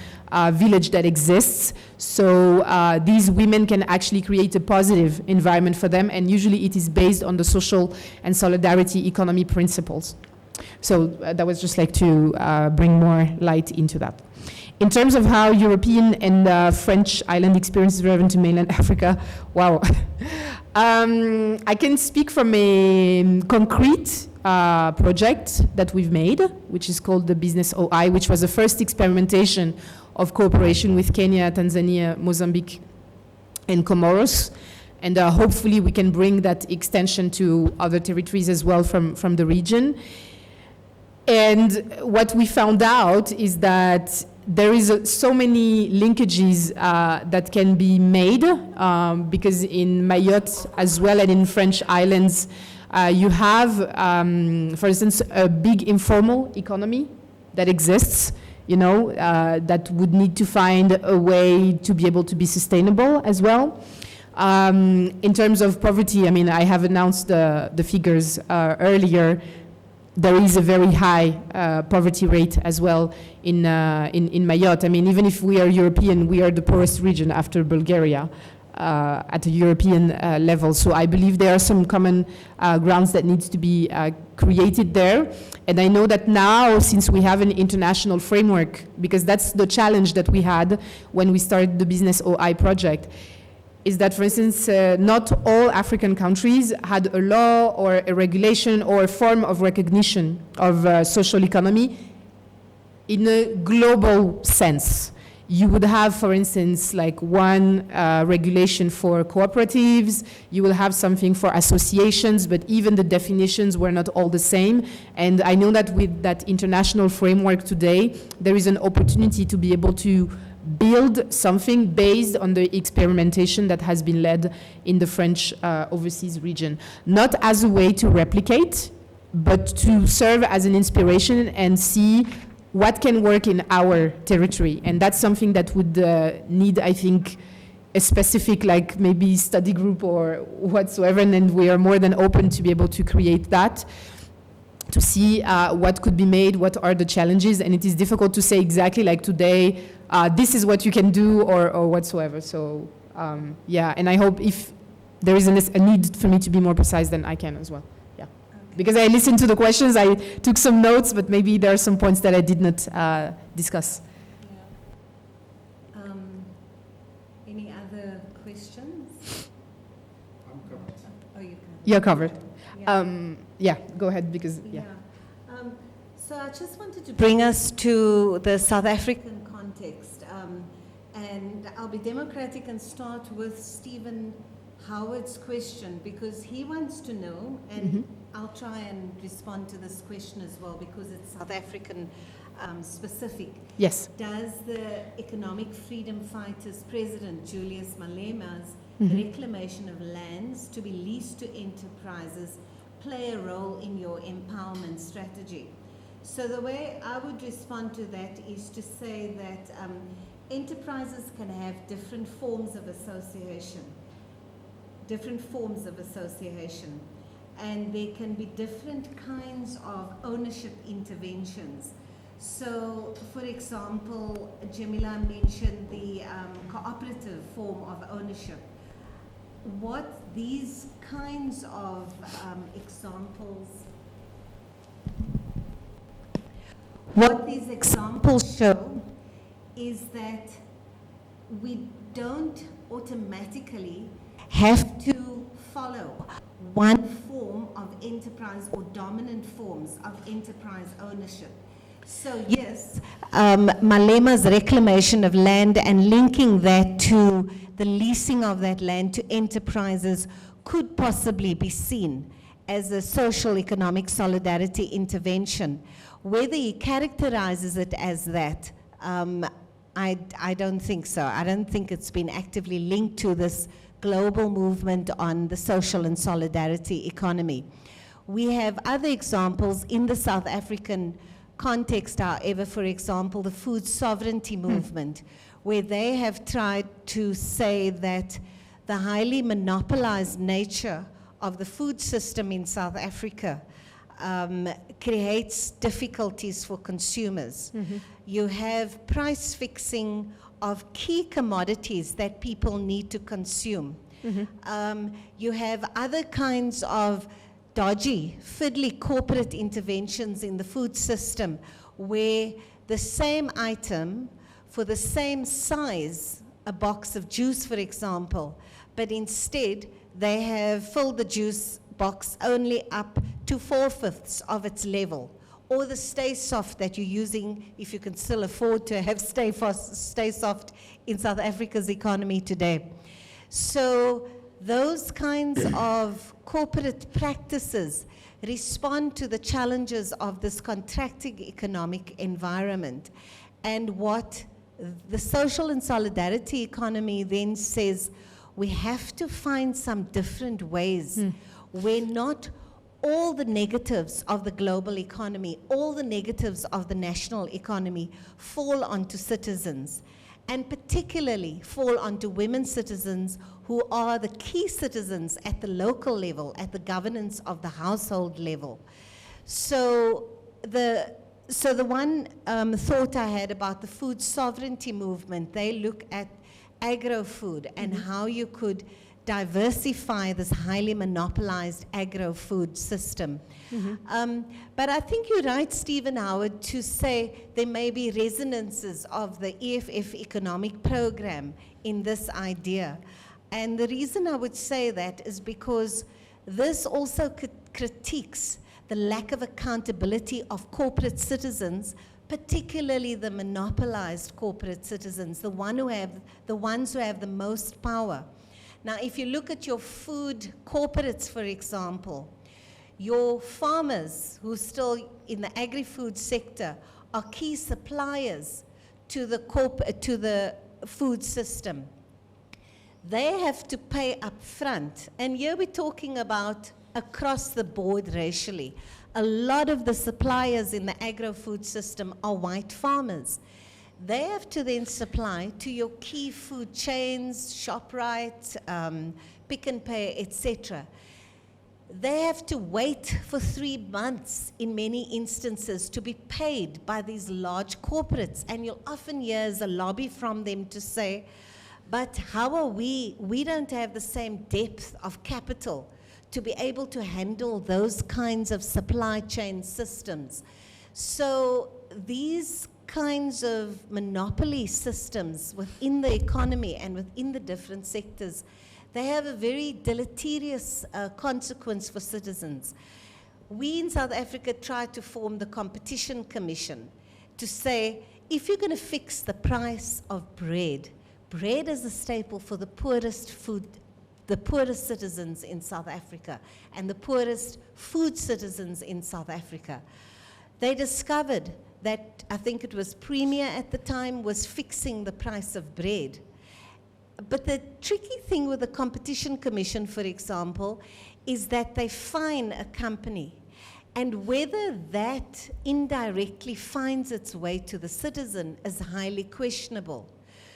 village that exists. So these women can actually create a positive environment for them, and usually it is based on the social and solidarity economy principles. So that was just like to bring more light into that. In terms of how European and French island experience is relevant to mainland Africa, wow. I can speak from a concrete project that we've made, which is called the Business OI, which was the first experimentation of cooperation with Kenya, Tanzania, Mozambique, and Comoros. And hopefully we can bring that extension to other territories as well from the region. And what we found out is that there is so many linkages that can be made, because in Mayotte as well and in French islands, you have, for instance, a big informal economy that exists, that would need to find a way to be able to be sustainable as well. In terms of poverty, I mean, I have announced the figures earlier. There is a very high poverty rate as well in Mayotte. I mean, even if we are European, we are the poorest region after Bulgaria at a European level. So I believe there are some common grounds that needs to be created there. And I know that now, since we have an international framework, because that's the challenge that we had when we started the Business OI project, is that, for instance, not all African countries had a law or a regulation or a form of recognition of social economy in a global sense. You would have, for instance, like one regulation for cooperatives, you will have something for associations, but even the definitions were not all the same. And I know that with that international framework today, there is an opportunity to be able to build something based on the experimentation that has been led in the French overseas region. Not as a way to replicate, but to serve as an inspiration and see what can work in our territory. And that's something that would need, I think, a specific, like maybe study group or whatsoever, and then we are more than open to be able to create that, to see what could be made, what are the challenges, and it is difficult to say exactly like today, this is what you can do or whatsoever. So yeah, and I hope if there is a need for me to be more precise than I can as well. Yeah, because I listened to the questions, I took some notes, but maybe there are some points that I did not discuss. Any other questions? I'm covered. Oh, you can. You're covered. Yeah. Yeah, go ahead, because, yeah. So I just wanted to bring us to the South African context. And I'll be democratic and start with Stephen Howard's question, because he wants to know, and I'll try and respond to this question as well, because it's South African specific. Yes. Does the Economic Freedom Fighters President Julius Malema's reclamation of lands to be leased to enterprises play a role in your empowerment strategy? So the way I would respond to that is to say that enterprises can have different forms of association, and there can be different kinds of ownership interventions. So, for example, Djémilah mentioned the cooperative form of ownership. What these kinds of examples show is that we don't automatically have to follow one form of enterprise or dominant forms of enterprise ownership. So yes, Malema's reclamation of land and linking that to the leasing of that land to enterprises could possibly be seen as a social economic solidarity intervention. Whether he characterizes it as that, I don't think so. I don't think it's been actively linked to this global movement on the social and solidarity economy. We have other examples in the South African context, however, for example, the food sovereignty movement, where they have tried to say that the highly monopolized nature of the food system in South Africa creates difficulties for consumers. You have price fixing of key commodities that people need to consume. You have other kinds of dodgy, fiddly corporate interventions in the food system where the same item for the same size, a box of juice, for example, but instead they have filled the juice box only up to 4/5 of its level, or the Stay Soft that you're using if you can still afford to have Stay Soft in South Africa's economy today. So those kinds of corporate practices respond to the challenges of this contracting economic environment. And what the social and solidarity economy then says, we have to find some different ways where not all the negatives of the global economy, all the negatives of the national economy fall onto citizens, and particularly fall onto women citizens who are the key citizens at the local level, at the governance of the household level. So the one thought I had about the food sovereignty movement, they look at agro-food and how you could diversify this highly monopolized agro-food system. But I think you're right, Stephen Howard, to say there may be resonances of the EFF economic program in this idea. And the reason I would say that is because this also critiques the lack of accountability of corporate citizens, particularly the monopolized corporate citizens, the ones who have the most power. Now, if you look at your food corporates, for example, your farmers who are still in the agri-food sector are key suppliers to the food system. They have to pay up front. And here we're talking about across the board racially. A lot of the suppliers in the agro-food system are white farmers. They have to then supply to your key food chains, ShopRite, Pick n Pay, etc. They have to wait for 3 months in many instances to be paid by these large corporates. And you'll often hear as a lobby from them to say, But how are we? We don't have the same depth of capital to be able to handle those kinds of supply chain systems. So these kinds of monopoly systems within the economy and within the different sectors, they have a very deleterious consequence for citizens. We in South Africa tried to form the Competition Commission to say, if you're going to fix the price of bread, bread is a staple for the poorest food, the poorest citizens in South Africa and the poorest food citizens in South Africa. They discovered that, I think it was Premier at the time, was fixing the price of bread. But the tricky thing with the Competition Commission, for example, is that they fine a company, and whether that indirectly finds its way to the citizen is highly questionable.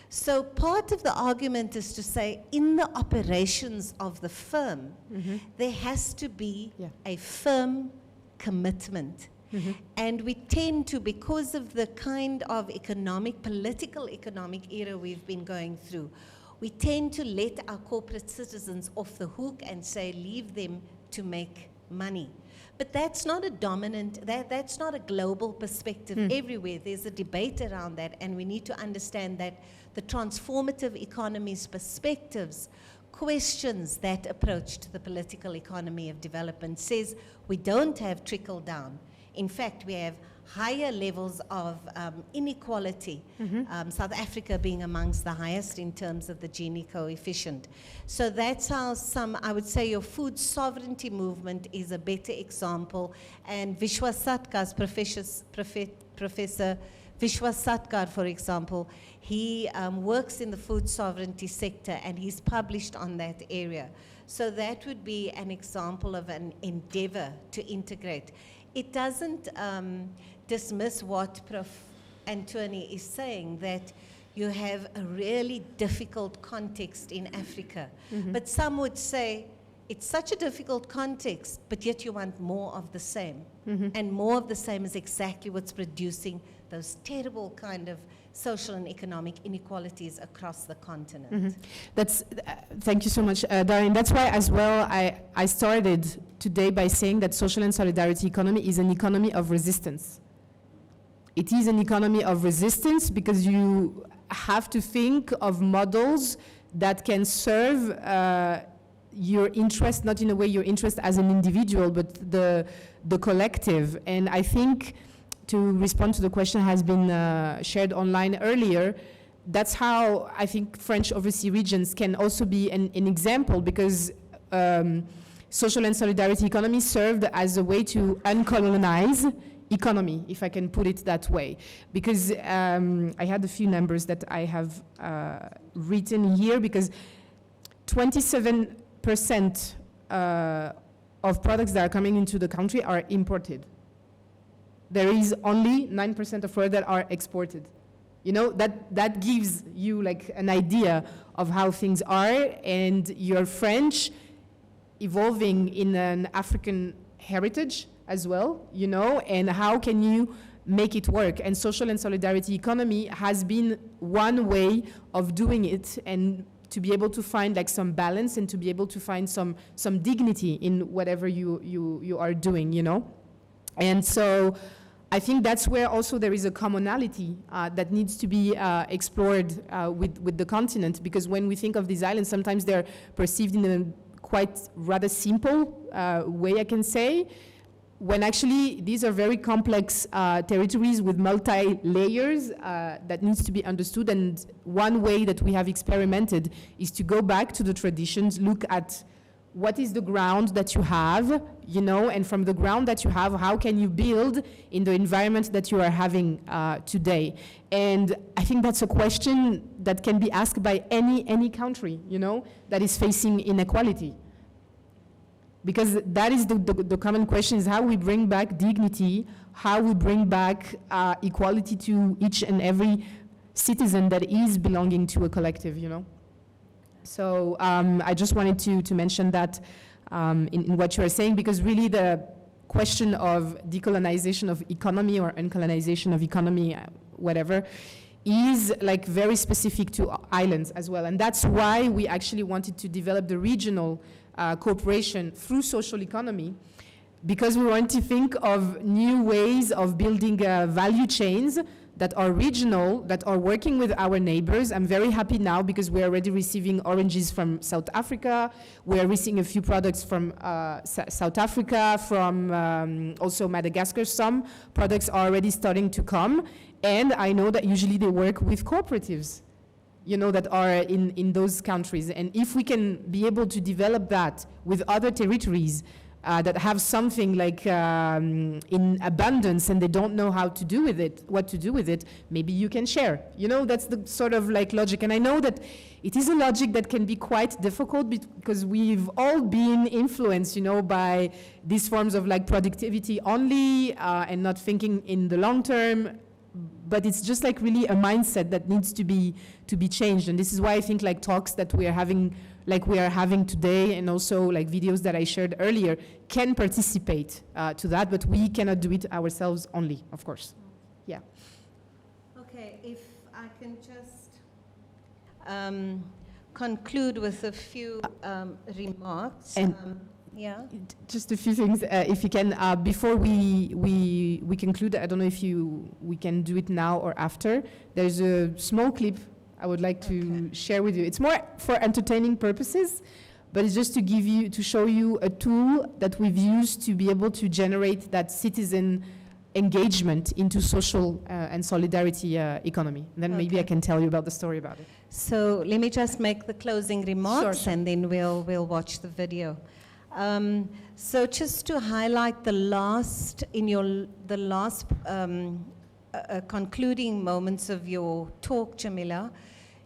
So part of the argument is to say, in the operations of the firm, there has to be a firm commitment. And we tend to, because of the kind of political economic era we've been going through, we tend to let our corporate citizens off the hook and say, leave them to make money. But that's not a dominant, that's not a global perspective everywhere. There's a debate around that, and we need to understand that the transformative economy's perspectives questions that approach to the political economy of development, says we don't have trickle down. In fact, we have higher levels of inequality, South Africa being amongst the highest in terms of the Gini coefficient. So that's how I would say your food sovereignty movement is a better example. And Vishwas Satkar's Professor Vishwas Satkar, for example, he works in the food sovereignty sector and he's published on that area. So that would be an example of an endeavor to integrate. It doesn't dismiss what Prof. Antony is saying, that you have a really difficult context in Africa. But some would say, it's such a difficult context, but yet you want more of the same. And more of the same is exactly what's producing those terrible kind of social and economic inequalities across the continent. Thank you so much, Darren. That's why as well I started today by saying that social and solidarity economy is an economy of resistance. It is an economy of resistance because you have to think of models that can serve your interest, not in a way your interest as an individual, but the collective. And I think, to respond to the question has been shared online earlier, that's how I think French overseas regions can also be an example, because social and solidarity economy served as a way to uncolonize economy, if I can put it that way. Because I had a few numbers that I have written here, because 27% of products that are coming into the country are imported. There is only 9% of products that are exported. You know, that gives you like an idea of how things are, and you're French, evolving in an African heritage as well, you know, and how can you make it work? And social and solidarity economy has been one way of doing it, and to be able to find like some balance and to be able to find some dignity in whatever you are doing, you know. And so I think that's where also there is a commonality that needs to be explored with the continent, because when we think of these islands, sometimes they're perceived in a quite rather simple way, I can say, when actually these are very complex territories with multi-layers that needs to be understood. And one way that we have experimented is to go back to the traditions, look at what is the ground that you have, you know, and from the ground that you have, how can you build in the environment that you are having today? And I think that's a question that can be asked by any country, you know, that is facing inequality. Because that is the common question, is how we bring back dignity, how we bring back equality to each and every citizen that is belonging to a collective, you know. So I just wanted to mention that in what you are saying, because really the question of decolonization of economy or uncolonization of economy, whatever, is like very specific to islands as well. And that's why we actually wanted to develop the regional cooperation through social economy, because we want to think of new ways of building value chains that are regional, that are working with our neighbors. I'm very happy now because we're already receiving oranges from South Africa. We're receiving a few products from South Africa, from also Madagascar. Some products are already starting to come. And I know that usually they work with cooperatives, you know, that are in those countries. And if we can be able to develop that with other territories that have something like in abundance and they don't know how to do with it, what to do with it, maybe you can share. You know, that's the sort of like logic. And I know that it is a logic that can be quite difficult because we've all been influenced, you know, by these forms of like productivity only and not thinking in the long term. But it's just like really a mindset that needs to be changed. And this is why I think like talks that we are having today, and also like videos that I shared earlier, can participate to that, but we cannot do it ourselves only, of course. Yeah. Okay, if I can just conclude with a few remarks. And yeah. just a few things, if you can, before we conclude. I don't know if we can do it now or after. There's a small clip I would like to share with you. It's more for entertaining purposes, but it's just to show you a tool that we've used to be able to generate that citizen engagement into social and solidarity economy. And then maybe I can tell you about the story about it. So let me just make the closing remarks, Sure. and then we'll watch the video. So just to highlight the last concluding moments of your talk, Djémilah,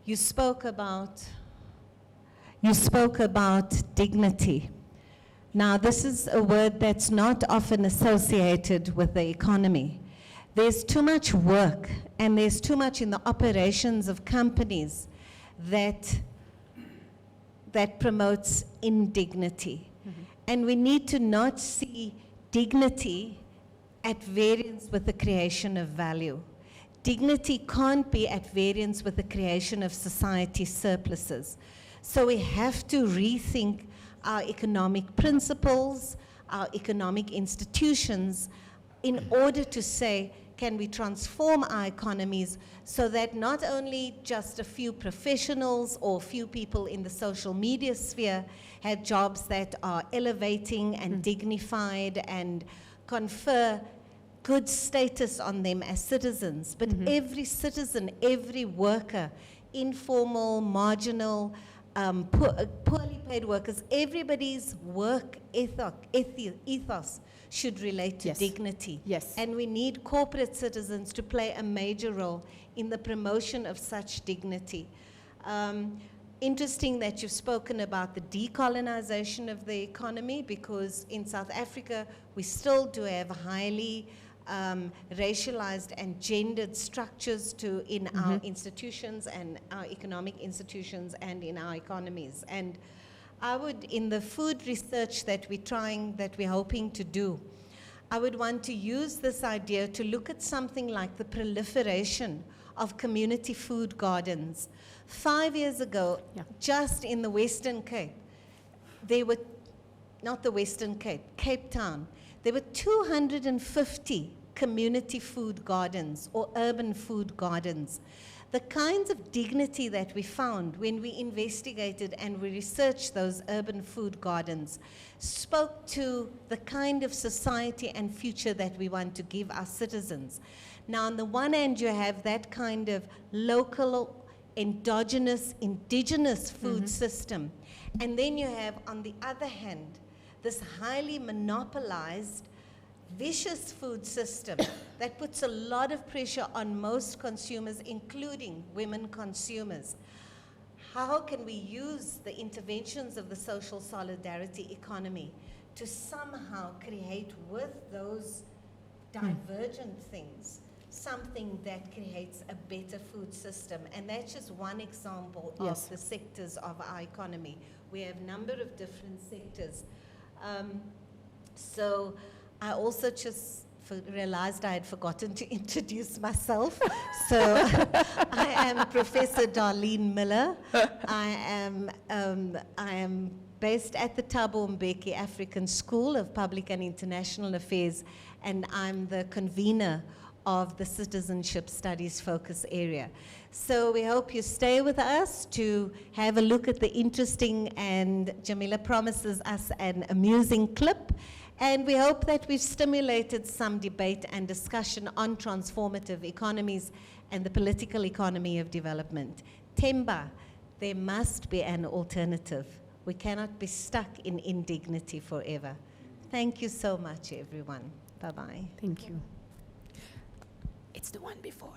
you spoke about dignity. Now, this is a word that's not often associated with the economy. There's too much work, and there's too much in the operations of companies that promotes indignity. Mm-hmm. And we need to not see dignity at variance with the creation of value. Dignity can't be at variance with the creation of society surpluses. So we have to rethink our economic principles, our economic institutions, in order to say, can we transform our economies so that not only just a few professionals or few people in the social media sphere have jobs that are elevating and dignified and confer good status on them as citizens, but every citizen, every worker, informal, marginal, poorly paid workers, everybody's work ethos should relate to dignity. Yes. And we need corporate citizens to play a major role in the promotion of such dignity. Interesting that you've spoken about the decolonization of the economy, because in South Africa, we still do have highly racialized and gendered structures in our institutions and our economic institutions and in our economies. And I would, in the food research that we're hoping to do, I would want to use this idea to look at something like the proliferation of community food gardens. 5 years ago, just in the Western Cape, Cape Town, there were 250 community food gardens or urban food gardens. The kinds of dignity that we found when we investigated and we researched those urban food gardens spoke to the kind of society and future that we want to give our citizens. Now, on the one hand, you have that kind of local, endogenous, indigenous food system. And then you have, on the other hand, this highly monopolized, vicious food system that puts a lot of pressure on most consumers, including women consumers. How can we use the interventions of the social solidarity economy to somehow create with those divergent things something that creates a better food system? And that's just one example of the sectors of our economy. We have a number of different sectors. So I also just realized I had forgotten to introduce myself. So I am Professor Darlene Miller. I am based at the Thabo Mbeki African School of Public and International Affairs, and I'm the convener of the Citizenship Studies focus area. So we hope you stay with us to have a look at the interesting, and Djémilah promises us an amusing clip. And we hope that we've stimulated some debate and discussion on transformative economies and the political economy of development. Themba, there must be an alternative. We cannot be stuck in indignity forever. Thank you so much, everyone. Bye-bye. Thank you. It's the one before.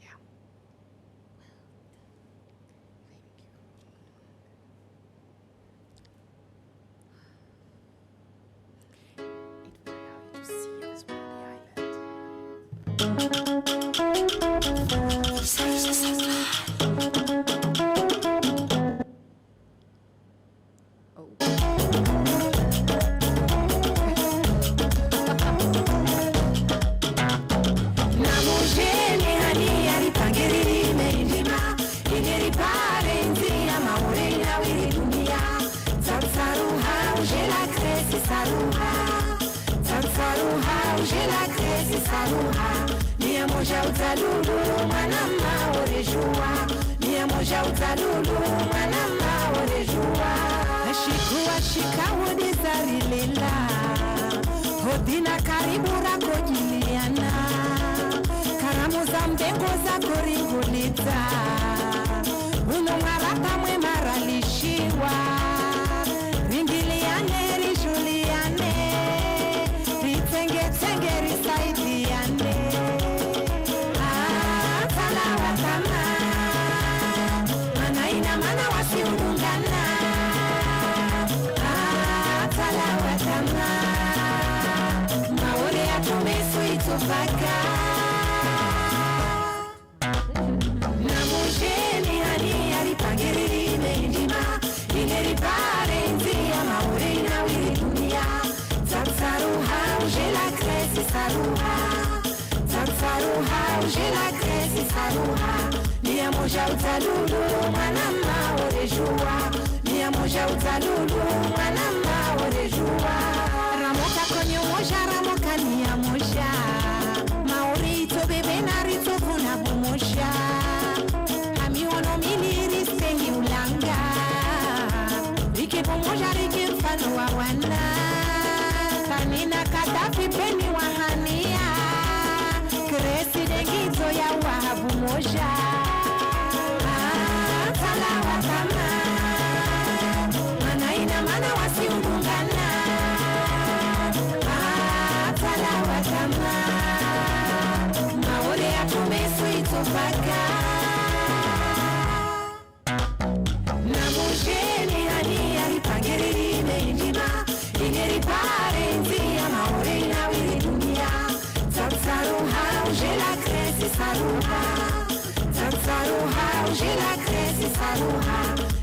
Yeah. Thank you. It will allow you to see as well Hodina karibura kojiliana karamu za mbengo za koringulita uno maraka mwe maralishiwa ringiliane rijuliane ritenge risaidiane talawa kama mana ina mana wasiungana talawa kama Tofaka Namujeni hani alipangirine indima Ineripare nzia maurena wili dunia Tansaruha ujela kresi saruha Tansaruha ujela kresi saruha Nia moja utalulu manama orejua Nia moja utalulu manama orejua Ramoka konyo moja ramoka nia moja Maurito bebe narito kuna bumosha Hamiono miniri stengi ulanga Rike bumoja rike mfano wa wana Kanina katafi peni wahania Kresi dengito ya wahabu moja Talawa kama Mana ina mana wasiungungana Talawa kama Maore ya tumesu itofaka Namujeni hani alipangirine indima Ineripare nzia maore na wili dunia Tansaruha ujela kresi saruha Tansaruha ujela kresi saruha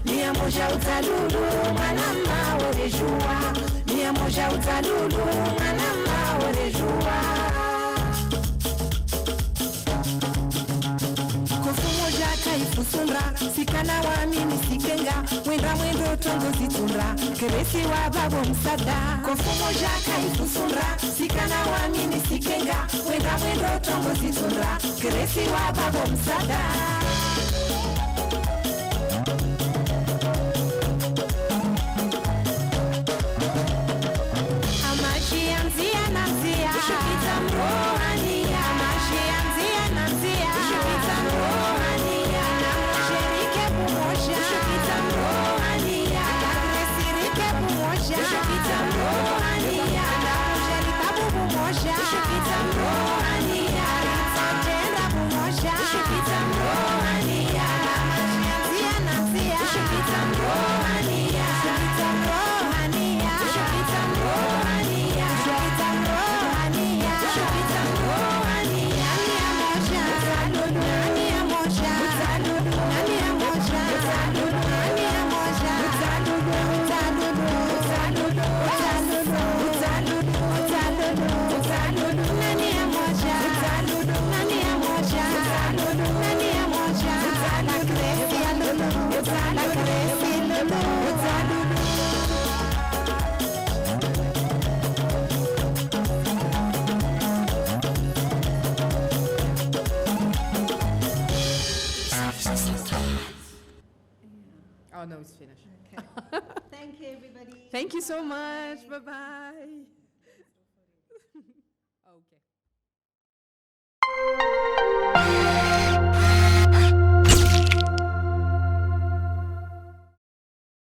Nia moja utalulu manama orejua Nia moja utalulu manama orejua Ifusundra, sikana waamini sikenga Wenda mwendo tongo zitundra Keresi wa babo msada Kofumo jaka ifusundra, sikana waamini sikenga Wenda mwendo tongo zitundra Keresi wa babo msada Amashi anzia na mzia Ushukita mrohania Amashi anzia na mzia Ushukita mrohania Ushukita mrohania Agresirike bumosha Ushukita mrohania Ujerita bumosha Ushukita mrohania Ritagenda bumosha Ushukita mrohania la crece le mozza. Oh, no, it's finished. Okay. Thank you, everybody. Thank you so much. Bye-bye. Okay.